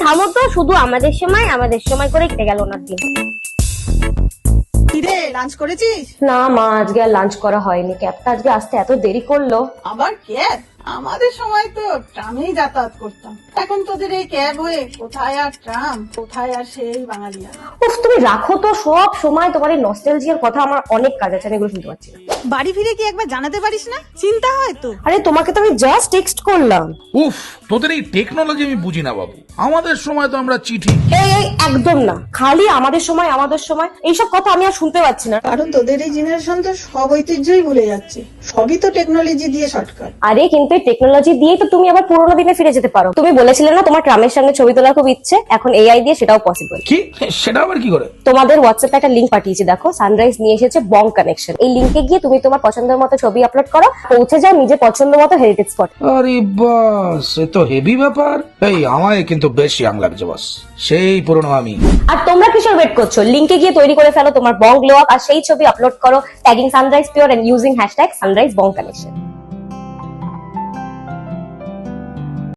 থামো তো, শুধু আমাদের সময় করে কেটে গেল ওনার দিন। কিরে লাঞ্চ করেছিস? না মা, আজকে আর লাঞ্চ করা হয়নি। ক্যাবটা আজকে আসতে এত দেরি করলো। আবার ক্যাব? আমাদের সময় তো ট্রামেই যাতায়াত করতাম, এখন তোদের এই ক্যাব হয়ে কোথায় আর ট্রাম, কোথায় আর সেই বাঙালিয়া। উফ, তুমি রাখো তো, সব সময় তোমার এই নস্টালজিয়ার কথা। আমার অনেক কাজ আছে, আমি এগুলো শুনতে পাচ্ছি না। বাড়ি ফিরে কি একবার জানাতে পারিস না? চিন্তা হয় তো। আরে তোমাকে তো আমি জাস্ট টেক্সট করলাম। উফ, তোদের এই টেকনোলজি আমি বুঝি না বাবু। আমাদের সময় তো আমরা চিঠি। এই একদম না, খালি আমাদের সময় এইসব কথা আমি আর শুনতে পাচ্ছি না। কারণ তোদের এই জেনারেশন তো সব ঐতিহ্যই ভুলে যাচ্ছে, সবই তো টেকনোলজি দিয়ে শর্টকাট। আরে কিন্তু টেকনোলজি দিয়েই তো তুমি আবার পুরোনো দিনে ফিরে যেতে পারো। তুমি বলেছিলে না তোমার ট্রামের সঙ্গে ছবি তোলার খুব ইচ্ছে, এখন এআই দিয়ে সেটাও পসিবল। কি? সেটা আবার কি করে? তোমাদের হোয়াটসঅ্যাপে একটা লিংক পাঠিয়েছি, দেখো। সানরাইজ নিয়ে এসেছে বং কানেকশন। এই লিংকে গিয়ে তুমি তোমার পছন্দের মতো ছবি আপলোড করো, পৌঁছে যাও নিজের পছন্দ মতো হেরিটেজ স্পট। আরে বাস, এ তো হেভি ব্যাপার। এই আমায় কিন্তু বেশ ইয়াং লাগছে বস, সেই পুরনো আমি। আর তোমরা কিসের ওয়েট করছো? লিংকে গিয়ে তৈরি করে ফেলো তোমার বং গ্লো আপ, আর সেই ছবি আপলোড করো tagging sunrise pure and using hashtag sunrise bong connection.